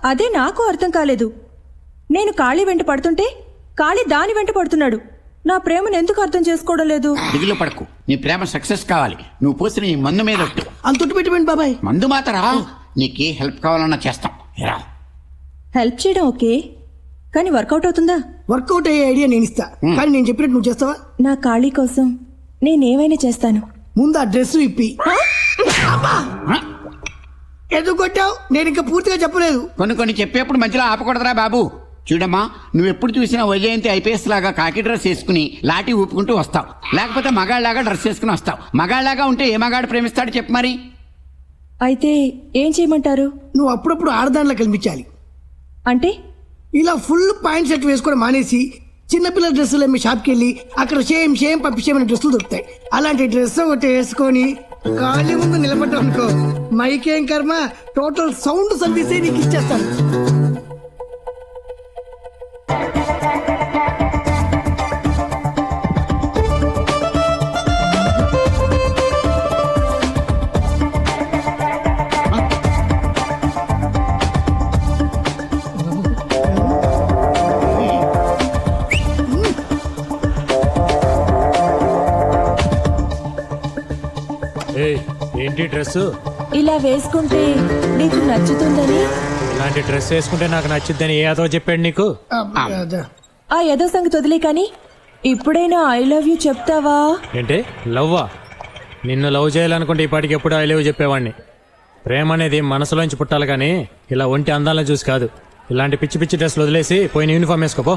అదే నాకు అర్థం కాలేదు. నేను కాళీ వెంట పడుతుంటే కాళీ దాని వెంట పడుతున్నాడు. నా ప్రేమను ఎందుకు అర్థం చేసుకోవడం లేదు? దిగులు పడకు, నీ ప్రేమ సక్సెస్ కావాలి. నువ్వు పోసిన ఈ మందు మీద అంతొట్టు పెట్టుకోండి బాబాయ్. మందు మాత్రరా, నీకే హెల్ప్ కావాలన్నా చేస్తాం. హెల్ప్ చేయడం ఓకే, కానీ వర్కౌట్ అవుతుందా? వర్కౌట్ అయ్యే ఐడియా నేను ఇస్తా, కానీ నేను చెప్పినట్టు నువ్వు చేస్తావా? నా కాళీ కోసం నేనేమైనా చేస్తాను. ముందు ఆ డ్రెస్ ఇప్పి. ఎందుకు కొట్టావు? నేను ఇంకా పూర్తిగా చెప్పలేదు. కొన్ని చెప్పేప్పుడు మధ్యలో ఆపకూడదురా బాబు. చూడమ్మా, నువ్వు ఎప్పుడు చూసినా వైజయంతి ఐపీఎస్ లాగా కాకి డ్రెస్ వేసుకుని లాఠీ ఊపుకుంటూ వస్తావు, లేకపోతే మగాళ్ళలాగా డ్రెస్ వేసుకుని వస్తావు. మగాళ్ళలాగా ఉంటే ఏ మగాడు ప్రేమిస్తాడు చెప్పు మరి? అయితే ఏం చేయమంటారు? నువ్వు అప్పుడప్పుడు ఆడదానిలో కనిపించాలి. అంటే ఇలా ఫుల్ పాయింట్ షర్ట్ వేసుకోవడం మానేసి చిన్నపిల్లల డ్రెస్సులు అమ్మి షాప్కి వెళ్ళి అక్కడ షేమ్ పంపించేమని డ్రెస్సులు దొరుకుతాయి. అలాంటి డ్రెస్ ఒకటి వేసుకొని ఖాళీ ముందు నిలబడ్డావు అనుకో, మైకేం కర్మ, టోటల్ సౌండ్ సర్వీసే నీకు ఇచ్చేస్తాను. ఏంటి డ్రెస్ ఇలా వేసుకుంటే నీకు నచ్చుతుందని? ఇలాంటి డ్రెస్ వేసుకుంటే నాకు నచ్చుద్దని ఏ అదో చెప్పాడు నీకు? ఆ ఏదో సంగతి వదిలే, కానీ ఇప్పుడైనా ఐ లవ్ యూ చెప్తావా? ఏంటి లవ్వా? నిన్ను లవ్ చేయాలనుకుంటే ఇప్పటికి ఎప్పుడు ఐ లవ్ చెప్పేవాడిని. ప్రేమ అనేది మనసులోంచి పుట్టాలి, కానీ ఇలా ఒంటి అందాలను చూసి కాదు. ఇలాంటి పిచ్చి పిచ్చి డ్రెస్లు వదిలేసి పోయిన యూనిఫామ్ వేసుకోపో.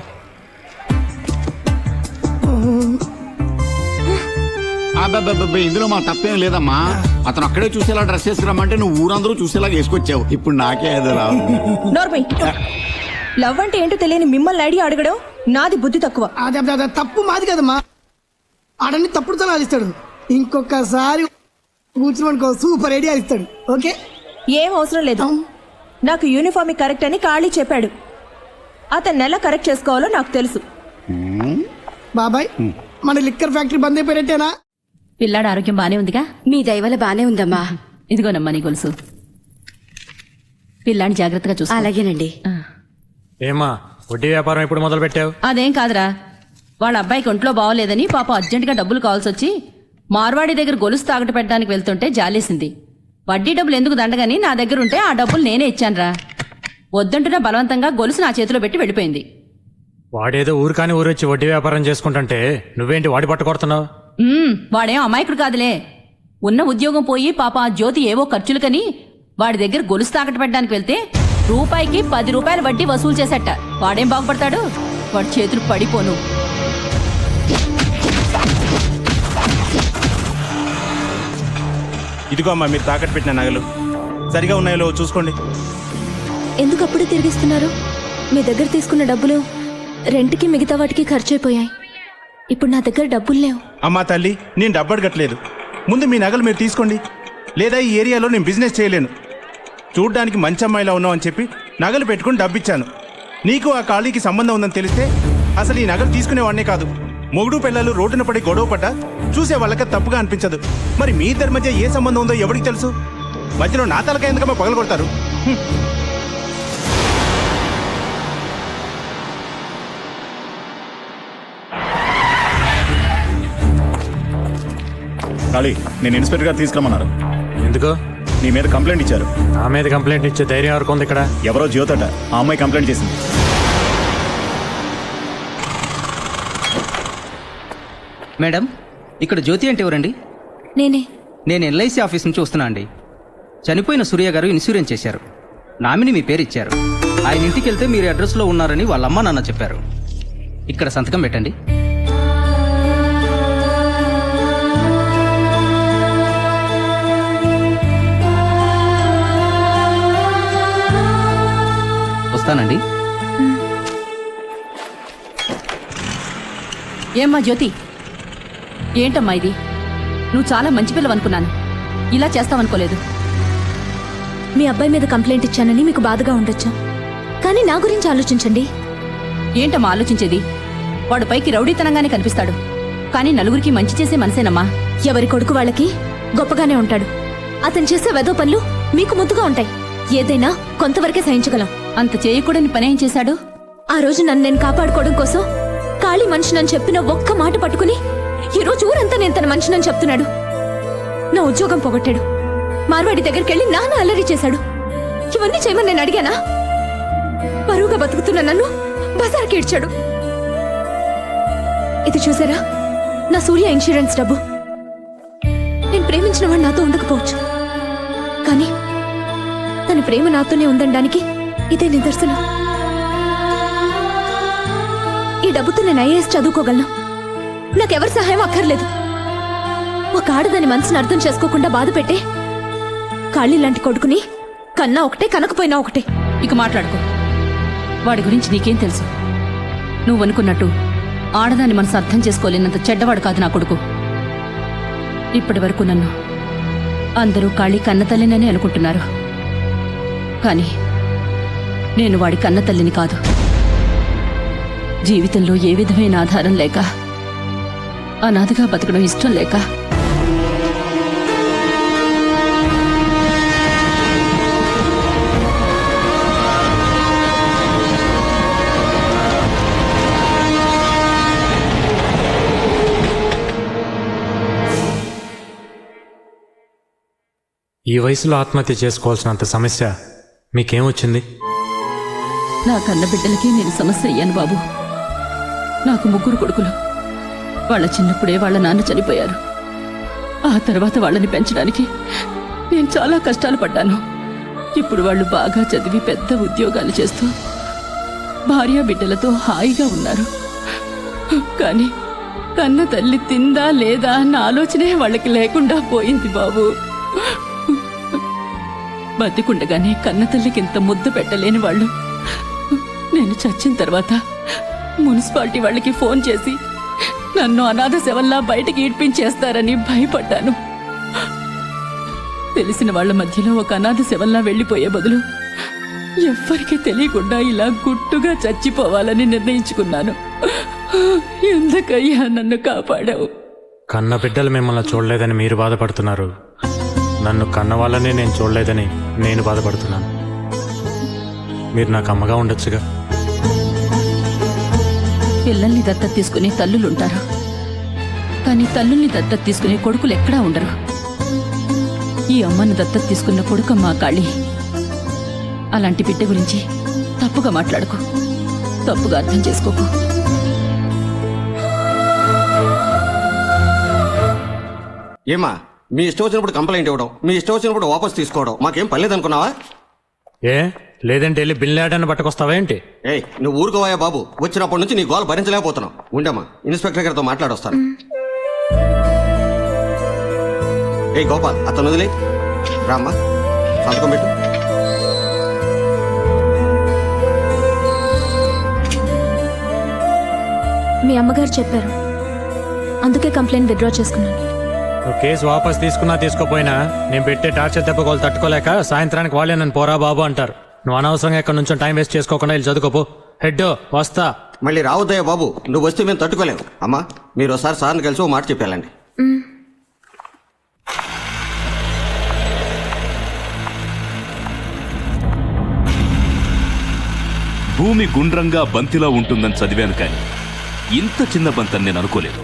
ఇందులో మా తప్పేం లేదమ్మా. అతను అక్కడే చూసేలా డ్రెస్ వేసుకురామంటే నువ్వు ఊరందరూ చూసేలా వేసుకొచ్చావు. ఇప్పుడు నాకే ఎదురా. లవ్ అంటే ఏంటో తెలియని మిమ్మల్ని ఐడియా అడగడం నాది బుద్ధి తక్కువ. అదే తప్పు మాది కదమ్మా, ఆడని తప్పుడుతో ఆడిస్తాడు. ఇంకొకసారి కూర్చుని సూపర్ ఐడియా ఇస్తాడు. ఓకే, ఏం అవసరం లేదు. నాకు యూనిఫామ్ కరెక్ట్ అని ఖాళీ చెప్పాడు. అతన్ని ఎలా కరెక్ట్ చేసుకోవాలో నాకు తెలుసు. బాబాయ్, మన లిక్కర్ ఫ్యాక్టరీ బంద్ అయిపోయినట్టేనా? పిల్లాడు ఆరోగ్యం బానే ఉందిగా? మీ దయవల్ల బానే ఉందమ్మా. ఇదిగోనమ్మా నీ గొలుసు. పిల్లాన్ని జాగ్రత్తగా చూసుకో. అలాగేనండి. ఏమా వడ్డీ వ్యాపారం ఇప్పుడు మొదలు పెట్టావు? అదేం కాదురా, వాళ్ళ అబ్బాయికి ఒంట్లో బాగోలేదని పాప అర్జెంటుగా డబ్బులు కావాల్సి వచ్చి మార్వాడి దగ్గర గొలుసు తాకట్టు పెట్టడానికి వెళ్తుంటే జాలేసింది. వడ్డీ డబ్బులు ఎందుకు దండగని నా దగ్గర ఉంటే ఆ డబ్బులు నేనే ఇచ్చానురా. వద్దంటున్నా బలవంతంగా గొలుసు నా చేతిలో పెట్టి వెళ్ళిపోయింది. వాడేదో ఊరు కాని ఊరు వచ్చి వడ్డీ వ్యాపారం చేసుకుంటుంటే నువ్వేంటి వాడి పట్టుకొడుతున్నావు? వాడేం అమాయకుడు కాదులే. ఉన్న ఉద్యోగం పోయి పాప ఆ జ్యోతి ఏవో ఖర్చులకని వాడి దగ్గర గొలుసు తాకట్టు పెట్టడానికి వెళ్తే రూపాయికి 10 రూపాయల వడ్డీ వసూలు చేసేట. వాడేం బాగుపడతాడు? వాడి చేతులు పడిపోను. ఇదిగో అమ్మా, మీరు తాకట్టు పెట్టిన నగలు సరిగా ఉన్నాయో చూసుకోండి. ఎందుకు అప్పుడే తిరిగిస్తున్నారు? మీ దగ్గర తీసుకున్న డబ్బులు రెంట్కి మిగతా వాటికి ఖర్చు అయిపోయాయి. ఇప్పుడు నా దగ్గర డబ్బులు లేవు. అమ్మా తల్లి, నేను డబ్బు అడగట్లేదు. ముందు మీ నగలు మీరు తీసుకోండి, లేదా ఈ ఏరియాలో నేను బిజినెస్ చేయలేను. చూడ్డానికి మంచి అమ్మాయిలా ఉన్నావు అని చెప్పి నగలు పెట్టుకుని డబ్బిచ్చాను. నీకు ఆ ఖాళీకి సంబంధం ఉందని తెలిస్తే అసలు ఈ నగలు తీసుకునేవాడినే కాదు. మొగుడు పిల్లలు రోడ్డున పడి గొడవ పడ్డా చూసే వాళ్ళకి తప్పుగా అనిపించదు. మరి మీ ఇద్దరి మధ్య ఏ సంబంధం ఉందో ఎవరికి తెలుసు? మధ్యలో నా తలకాయ ఎందుకమ్మా పగలు కొడతారు? ఖాళీ, నేను ఇన్స్పెక్టర్ గారు తీసుకురమ్మన్నారు. ఎందుకు? నీ మీద కంప్లైంట్ ఇచ్చారు. నా మీద కంప్లైంట్ ఇచ్చే ధైర్యం ఎవరికి ఉంది ఇక్కడ? ఎవరో జ్యోతట, ఆ అమ్మాయి కంప్లైంట్ చేసింది. మేడం, ఇక్కడ జ్యోతి అంటే ఎవరండి? నేనే. నేను ఎల్ఐసి ఆఫీస్ నుంచి వస్తున్నా అండి. చనిపోయిన సూర్య గారు ఇన్సూరెన్స్ చేశారు. నామిని మీ పేరు ఇచ్చారు. ఆయన ఇంటికి వెళ్తే మీరు అడ్రస్లో ఉన్నారని వాళ్ళ అమ్మ నాన్న చెప్పారు. ఇక్కడ సంతకం పెట్టండి. వస్తానండి. ఏమ్మా జ్యోతి, ఏంటమ్మా ఇది? నువ్వు చాలా మంచి పిల్లవనుకున్నాను, ఇలా చేస్తావనుకోలేదు. మీ అబ్బాయి మీద కంప్లైంట్ ఇచ్చానని మీకు బాధగా ఉండొచ్చు, కానీ నా గురించి ఆలోచించండి. ఏంటమ్మా ఆలోచించేది? వాడు పైకి రౌడీతనంగానే కనిపిస్తాడు, కానీ నలుగురికి మంచి చేసే మనసేనమ్మా. ఎవరి కొడుకు వాళ్ళకి గొప్పగానే ఉంటాడు. అతను చేసే వెదో పనులు మీకు ముద్దుగా ఉంటాయి. ఏదైనా కొంతవరకే సహించగలం. అంత చేయకూడని పనేం చేశాడు? ఆ రోజు నన్ను నేను కాపాడుకోవడం కోసం ఖాళీ మనిషినని చెప్పిన ఒక్క మాట పట్టుకుని ఈ రోజు ఊరంతా నేను తన మనిషినని చెప్తున్నాడు. నా ఉద్యోగం పోగొట్టాడు. మార్వాడి దగ్గరికి వెళ్ళి నాన్న అల్లరి చేశాడు. ఇవన్నీ చేయమని నేను అడిగానా? పరువుగా బతుకుతున్న నన్ను బజార్కి ఇడ్చాడు. ఇది చూసారా, నా సూర్య ఇన్సూరెన్స్ డబ్బు. నేను ప్రేమించిన వాడు నాతో ఉండకపోవచ్చు, కానీ తన ప్రేమ నాతోనే ఉందనడానికి ఇదే నిదర్శనం. ఈ డబ్బుతో నేను ఐఏఎస్ చదువుకోగలను. నాకెవరి సహాయం అక్కర్లేదు. ఒక ఆడదాని మనసును అర్థం చేసుకోకుండా బాధ పెట్టే ఖాళీ లాంటి కొడుకుని కన్నా ఒకటే, కనకపోయినా ఒకటే. ఇక మాట్లాడుకో. వాడి గురించి నీకేం తెలుసు? నువ్వు అనుకున్నట్టు ఆడదాని మనసు అర్థం చేసుకోలేనంత చెడ్డవాడు కాదు నా కొడుకు. ఇప్పటి వరకు నన్ను అందరూ ఖాళీ కన్నతల్లినని అనుకుంటున్నారు, కానీ నేను వాడి కన్నతల్లిని కాదు. జీవితంలో ఏ విధమైన ఆధారం లేక, అనాథగా బతకడం ఇష్టం లేక ఈ వయసులో ఆత్మహత్య చేసుకోవాల్సినంత సమస్య మీకేమొచ్చింది? నా కన్న బిడ్డలకి నేను సమస్య అయ్యాను బాబు. నాకు 3 కొడుకులు. వాళ్ళ చిన్నప్పుడే వాళ్ళ నాన్న చనిపోయారు. ఆ తర్వాత వాళ్ళని పెంచడానికి నేను చాలా కష్టాలు పడ్డాను. ఇప్పుడు వాళ్ళు బాగా చదివి పెద్ద ఉద్యోగాలు చేస్తూ భార్య బిడ్డలతో హాయిగా ఉన్నారు. కానీ కన్న తల్లి తిందా లేదా అన్న ఆలోచనే వాళ్ళకి లేకుండా పోయింది బాబు. బతికుండగానే కన్న తల్లికి ఇంత ముద్దు పెట్టలేని వాళ్ళు నేను చచ్చిన తర్వాత మున్సిపాలిటీ వాళ్ళకి ఫోన్ చేసి నన్ను అనాథ శవల్లా బయటకి ఈడ్పించేస్తారని భయపడ్డాను. తెలిసిన వాళ్ళ మధ్యలో ఒక అనాథ శవల్లా వెళ్లిపోయే బదులు ఎవ్వరికీ తెలియకుండా ఇలా గుట్టుగా చచ్చిపోవాలని నిర్ణయించుకున్నాను. ఎందుకయ్యా నన్ను కాపాడావు? కన్న బిడ్డలు మిమ్మల్ని చూడలేదని మీరు బాధపడుతున్నారు. నన్ను కన్న వాళ్ళనే నేను చూడలేదని నేను బాధపడుతున్నాను. మీరు నాకు అమ్మగా ఉండొచ్చుగా. పిల్లల్ని దత్తత తీసుకునే తల్లులుంటారు, కానీ తల్లుల్ని దత్తత తీసుకునే కొడుకులు ఎక్కడా ఉండరు. ఈ అమ్మను దత్తత తీసుకున్న కొడుకమ్మా కాళీ. అలాంటి బిడ్డ గురించి తప్పుగా మాట్లాడుకో, తప్పుగా అర్థం చేసుకోకు. ఏమా మీ ఇష్టం వచ్చినప్పుడు కంప్లైంట్ ఇవ్వడం, మీ ఇష్టం వచ్చినప్పుడు వాపస్ తీసుకోవడం మాకేం పర్లేదనుకున్నావా? ఏ లేదంటే వెళ్ళి బిల్లాడని పట్టుకొస్తావా ఏంటి? ఏయ్ నువ్వు ఊరుకోవాయా బాబు. వచ్చినప్పటి నుంచి నీ గోల్ భరించలేకపోతున్నావు. ఉండమ్మా, ఇన్స్పెక్టర్ గారితో మాట్లాడొస్తాను. ఏయ్ గోపాల్, అతను వదిలే రామ్మా, సంతకం పెట్టు. మీ అమ్మగారు చెప్పారు, అందుకే కంప్లైంట్ విత్డ్రా చేసుకున్నాను. నువ్వు కేసు వాపస్ తీసుకున్నా తీసుకోపోయినా నేను పెట్టే టార్చర్ దెబ్బ వాళ్ళు తట్టుకోలేక సాయంత్రానికి వాళ్ళే నన్ను పోరా బాబు అంటారు. నువ్వు అనవసరంగా ఎక్కడి నుంచో టైం వేస్ట్ చేసుకోకుండా వెళ్ళి చదువుకోపో. హెడ్ వస్తా. మళ్ళీ రావద్దయ్యా బాబు, నువ్వు వస్తే మేము తట్టుకోలేము. అమ్మా మీరు ఒకసారి సార్ని కలిసి ఓ మాట చెప్పాలండి. భూమి గుండ్రంగా బంతిలా ఉంటుందని చదివాను, కానీ ఇంత చిన్న బంతని నేను అనుకోలేదు.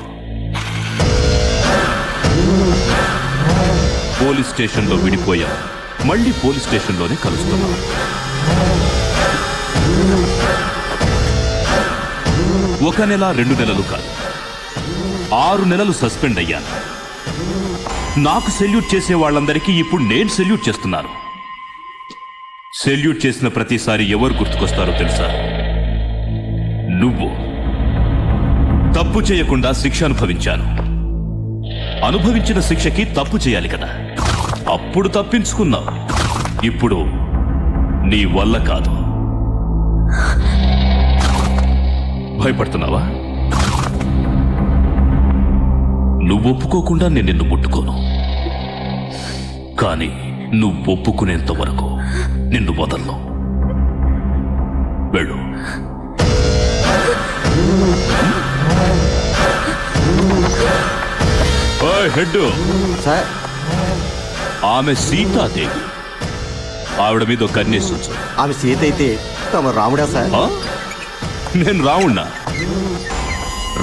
పోలీస్ స్టేషన్లో విడిపోయాం, మళ్ళీ పోలీస్ స్టేషన్లోనే కలుస్తున్నాం. ఒక నెల 2 నెలలు కాదు, 6 నెలలు సస్పెండ్ అయ్యాను. నాకు సెల్యూట్ చేసే వాళ్ళందరికీ ఇప్పుడు నేను సెల్యూట్ చేస్తున్నాను. సెల్యూట్ చేసిన ప్రతిసారి ఎవరు గుర్తుకొస్తారో తెలుసా? నువ్వు. తప్పు చేయకుండా శిక్ష అనుభవించాను. అనుభవించిన శిక్షకి తప్పు చేయాలి కదా, అప్పుడు తప్పించుకున్నావు. ఇప్పుడు నీ వల్ల కాదు. భయపడుతున్నావా? నువ్వు ఒప్పుకోకుండా నేను నిన్ను ముట్టుకోను, కానీ నువ్వు ఒప్పుకునేంత వరకు నిన్ను వదలను. వెళ్ళు. హెడ్ సార్, ఆమె సీతాదేవి. ఆవిడ మీద ఒక కన్నేసి ఉంచు. ఆమె సీత అయితే తమ రాముడా సార్? ఆ? నేను రావుణ్ణా?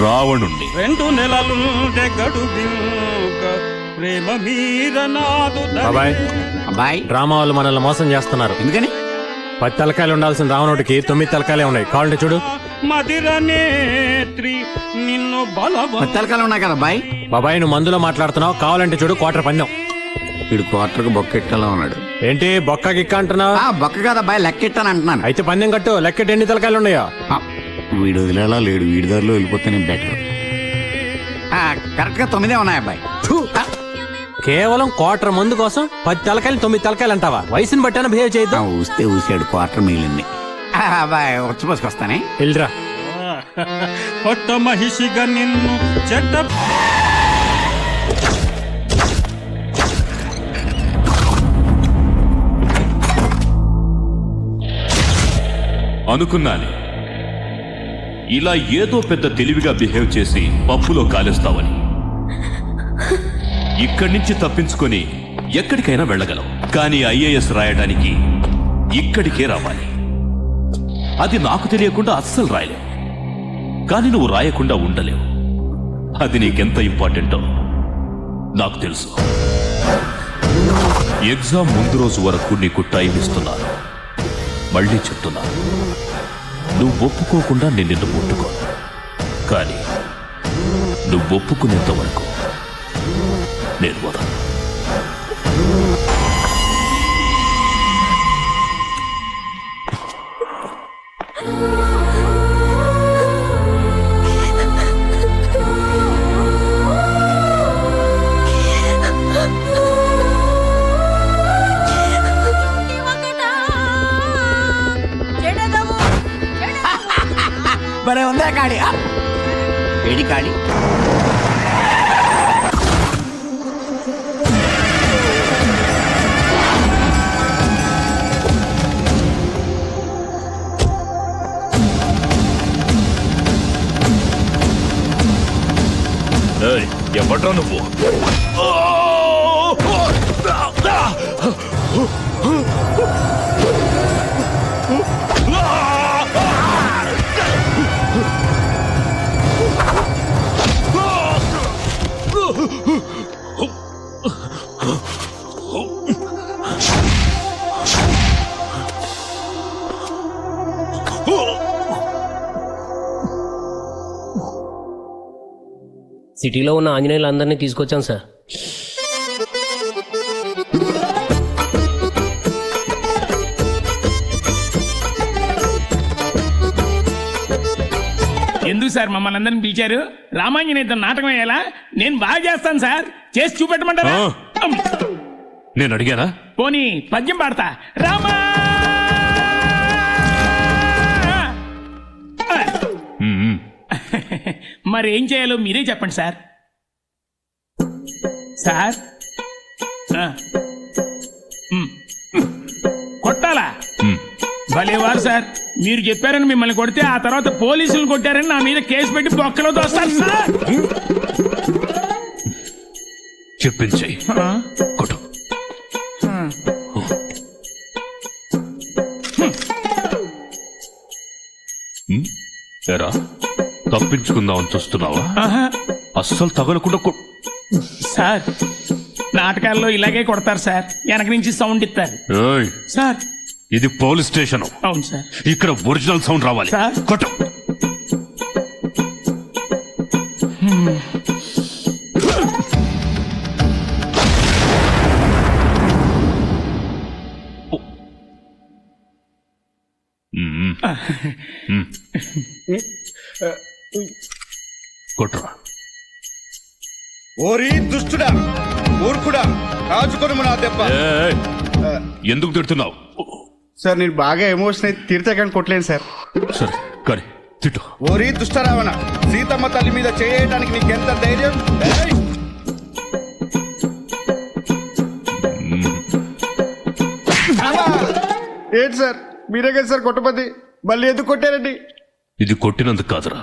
రావణుణ్ణి. 2 నెలలుంటే గడువింక ప్రేమ మీద నాదు బాబాయ్ అబ్బాయి డ్రామా వాళ్ళు మనల్ని మోసం చేస్తున్నారు. ఎందుకని? 10 తలకాయలు ఉండాల్సిన రావణుడికి 9 తలకాయలే ఉన్నాయి. కావాలంటే చూడు. మదిర నేత్రి నిన్ను తలకాలు ఉన్నాయి కదా అబ్బాయి. బాబాయ్ నువ్వు మందులో మాట్లాడుతున్నావు. కావాలంటే చూడు, క్వార్టర్ పందెం. వీడు క్వార్టర్కి బొక్కెట్టాలో ఉన్నాడు. ఏంటి బొక్క గిక్క అంటున్నావు? బొక్క కదా అబ్బాయి, లెక్కెట్టాను అంటున్నాను. అయితే పందెం కట్టు. లెక్కెట్ ఎన్ని తలకాయలు ఉన్నాయో. వీడు వదిలేలా లేడు, వీడి దారిలో వెళ్ళిపోతేనే బెటర్. కరెక్ట్ గా 9 ఉన్నాయి అబ్బాయి. కేవలం క్వార్టర్ మందు కోసం 10 తలకాయలు 9 తలకాయలు అంటావా? వయసుని బట్టాన బిహేవ్ చేయొద్దు. ఊస్తే ఊసాడు, క్వార్టర్ మిగిలింది. అబ్బాయి వచ్చిపోసుకొస్తానే. వెళ్ళరా. పొట్ట మహిషిగా నిన్ను చెడ్డ అనుకున్నాను ఇలా ఏదో పెద్ద తెలివిగా బిహేవ్ చేసి పప్పులో కాలేస్తావని. ఇక్కడి నుంచి తప్పించుకొని ఎక్కడికైనా వెళ్ళగలవు, కానీ ఐఏఎస్ రాయడానికి ఇక్కడికే రావాలి. అది నాకు తెలియకుండా అస్సలు రాయలేవు, కానీ నువ్వు రాయకుండా ఉండలేవు. అది నీకెంత ఇంపార్టెంటో నాకు తెలుసు. ఎగ్జామ్ ముందు రోజు వరకు నీకు టైం ఇస్తున్నాను. మళ్ళీ చెప్తున్నాను, నువ్వు ఒప్పుకోకుండా నేను నిన్ను ముట్టుకోను, కానీ నువ్వు ఒప్పుకునేంత వరకు నేను వదలను. భలే ఉందా కాడి? ఏడి కాడి? ఎవడ్రా నువ్వు? సిటీలో ఉన్న ఆంజనేయులందరినీ తీసుకొచ్చాం సార్. ఎందుకు సార్ మమ్మల్ని అందరిని పిలిచారు? రామాంజనేయుతో నాటకం వేయాలా? నేను బాగా చేస్తాను సార్, చేసి చూపెట్టమంటారా? నేను అడిగానా? పోనీ పద్యం పాడతా. రామా మరి ఏం చేయాలో మీరే చెప్పండి సార్. సార్ కొట్టాలా? భలేవారు సార్, మీరు చెప్పారని మిమ్మల్ని కొడితే ఆ తర్వాత పోలీసులు కొట్టారని నా మీద కేసు పెట్టి బొక్కలో తోస్తారు సార్. చెప్పించి కొట్టు. ఎరా తప్పించుకుందామని చూస్తున్నావా? అస్సలు తగలకుండా సార్ నాటకాల్లో ఇలాగే కొడతారు సార్, వెనక నుంచి సౌండ్ ఇస్తారు సార్. ఇది పోలీస్ స్టేషన్. అవును సార్. ఇక్కడ ఒరిజినల్ సౌండ్ రావాలి. కొట్టు. కొట్రా. ఓరి దుష్టుడా, మూర్ఖుడా, రాజుకొని నా దెబ్బ. ఎందుకు తిడుతున్నావు? సార్ నేను బాగా ఎమోషన్ అయితే తిడితే కానీ కొట్టలేను సార్. సరే కానీ తిట్టు. ఓరి దుష్టరావణ, సీతమ్మ తల్లి మీద చేయడానికి నీకెంత ధైర్యం? ఏంటి సార్ మీరే కదా సార్ కొట్టపతి, మళ్ళీ ఎందుకు కొట్టారండి? ఇది కొట్టినందుకు కాదురా,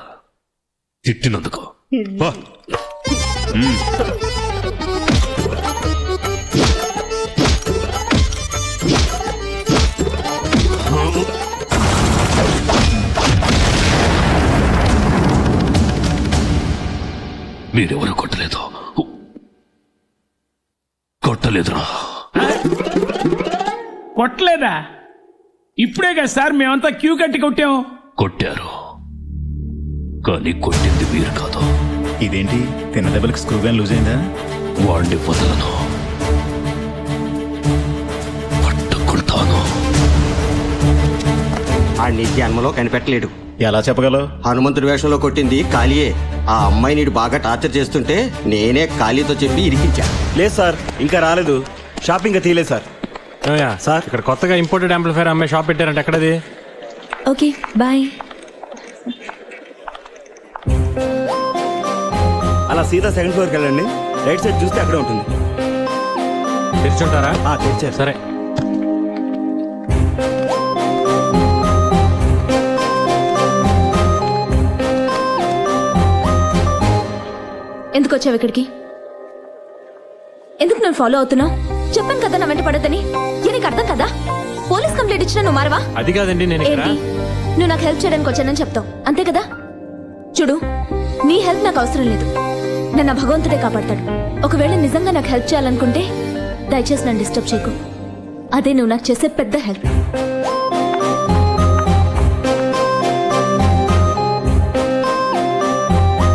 తిట్టినందుకు. మీరెవరూ కొట్టలేదు. కొట్టలేదురా. కొట్టలేదా? ఇప్పుడే కదా సార్ మేమంతా క్యూ కట్టి కొట్టాం. కొట్టారు, కానీ కొట్టింది మీరు కాదు. ఇదేంటి తిన్న దెబ్బలకు స్క్రూ గాని లూజ్ అయిందా? వాడిని వదలను, పట్టుకుంటాను. ఆడిని జన్మలో కనిపెట్టలేడు. ఎలా చెప్పగలవు? హనుమంతుడి వేషంలో కొట్టింది కాళీయే. ఆ అమ్మాయి నీడు బాగా టార్చర్ చేస్తుంటే నేనే కాళీతో చెప్పి ఇరికించా. లేదు సార్, ఇంకా రాలేదు. షాపింగ్ తీయలేదు సార్. సార్ ఇక్కడ కొత్తగా ఇంపోర్టెడ్ యాంప్లిఫైర్ అమ్మాయి షాప్ పెట్టారంటే ఎక్కడది? Okay boy. అలా సీదా సెకండ్ ఫ్లోర్కి వెళ్ళండి. రైట్ సైడ్ చూస్తే అక్కడే ఉంటుంది. తెరిచుంటారా? తెరిచారు. సరే. ఎందుకు వచ్చావు ఇక్కడికి? ఎందుకు నన్ను ఫాలో అవుతున్నావు? చెప్పాను కదా నా వెంట పడద్దని. నీకు అర్థం కదా? పోలీస్ కంప్లైంట్ ఇచ్చినా నువ్వు మారవా? అది కాదండి, నేను ఏంటి నువ్వు నాకు హెల్ప్ చేయడానికి వచ్చానని చెప్తావు అంతే కదా? చూడు, నీ హెల్ప్ నాకు అవసరం లేదు. నన్ను ఆ భగవంతుడే కాపాడతాడు. ఒకవేళ నిజంగా నాకు హెల్ప్ చేయాలనుకుంటే దయచేసి నన్ను డిస్టర్బ్ చేయకు. అదే నువ్వు నాకు చేసే పెద్ద హెల్ప్.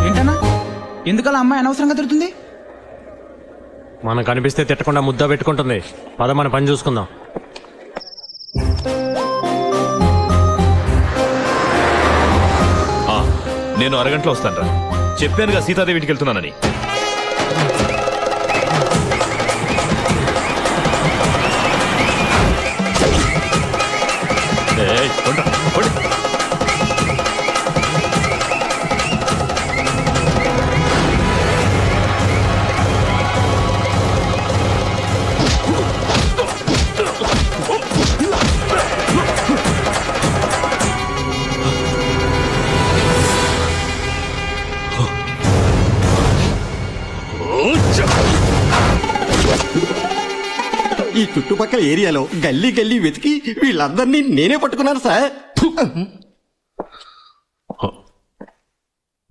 ఏంటన్నా ఎందుకలా అమ్మాయి అనవసరంగా తిరుగుతుంది? మనం కనిపిస్తే తిట్టకుండా ముద్ద పెట్టుకుంటుంది. పద మన పని చూసుకుందాం. నేను అరగంటలో వస్తాను రా. చెప్పానుగా సీతాదేవి ఇంటికి వెళ్తున్నానని. ఈ చుట్టుపక్కల ఏరియాలో గల్లీ గల్లీ వెతికి వీళ్ళందరినీ నేనే పట్టుకున్నాను సార్.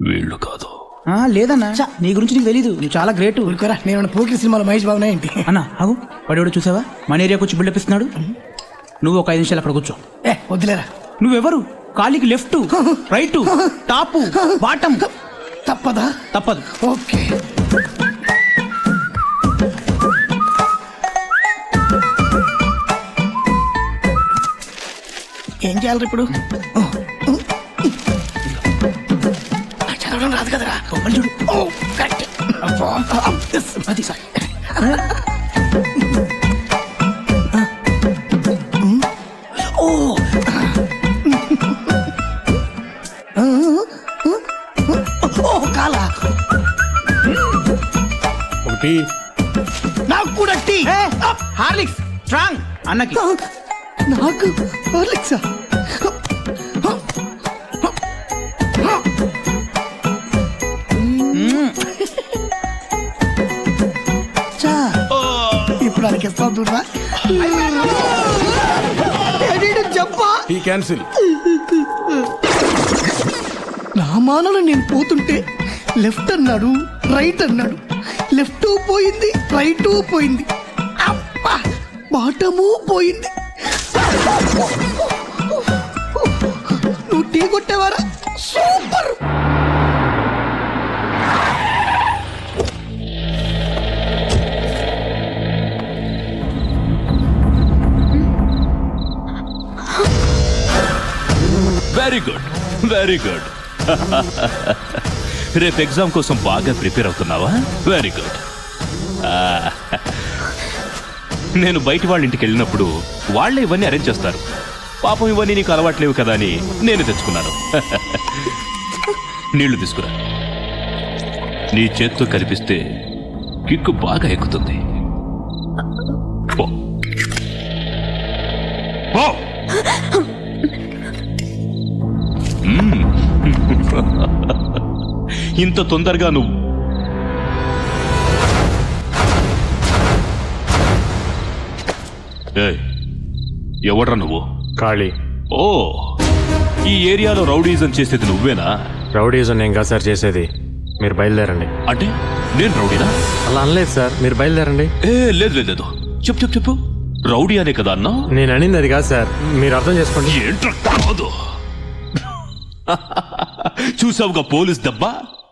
వీళ్ళు కాదు. లేదన్నా, నీ గురించి నీకు తెలీదు. నువ్వు చాలా గ్రేట్. నేను పోకిరి సినిమాలో మహేష్ బాబునా ఏంటి? అన్నా అవు వాడు చూసావా? మన ఏరియాకి వచ్చి బిల్డప్ ఇస్తున్నాడు. నువ్వు ఒక 5 నిమిషాలు అక్కడ కూర్చో. వద్దులేరా. నువ్వెవరు? కాలికి లెఫ్ట్, రైట్, టాప్, బాటం. తప్పదా? తప్పదు. ఓకే. ఏం చేయాలి ఇప్పుడు? చదవడం రాదు కదరా. చూడు. అది సార్. కాలా ఒకటి నాకు కూడా టీ. హార్లిక్స్ స్ట్రాంగ్ అన్నకి. నాకు హార్లిక్సా? ఇప్పుడు అడిగిస్తావు చూడరా. చెప్పా క్యాన్సిల్. నా మానలో నేను పోతుంటే లెఫ్ట్ అన్నాడు, రైట్ అన్నాడు. లెఫ్ట్ పోయింది, రైట్ పోయింది, అబ్బా బాటము పోయింది. నువ్వు టీ కొట్టేవారా? Super. Very good, very good. రేపు ఎగ్జామ్ కోసం బాగా ప్రిపేర్ అవుతున్నావా? Very good. నేను బయట వాళ్ళ ఇంటికి వెళ్ళినప్పుడు వాళ్ళే ఇవన్నీ అరేంజ్ చేస్తారు. పాపం ఇవన్నీ నీకు అలవాట్లేవు కదా అని నేను తెచ్చుకున్నాను. నీళ్లు తీసుకురా. నీ చేత్తో కనిపిస్తే కిక్కు బాగా ఎక్కుతుంది. పో. పో. ఇంత తొందరగా నువ్వు ఎవడ్రా నువ్వు? ఖాళీ. ఓ, ఈ ఏరియాలో రౌడీజం చేసేది నువ్వేనా? రౌడీజం నేను కాదు సార్ చేసేది. మీరు బయలుదేరండి. అంటే నేను రౌడీనా? అలా అనలేదు సార్, మీరు బయలుదేరండి. ఏ లేదు లేదు లేదు, చెప్పు చెప్పు చెప్పు. రౌడీ అనే కదా అన్నా? నేను అనింది అది కాదు సార్, మీరు అర్థం చేసుకోండి. ఏంట్రా కాదు. చూసావుగా పోలీస్ దెబ్బ.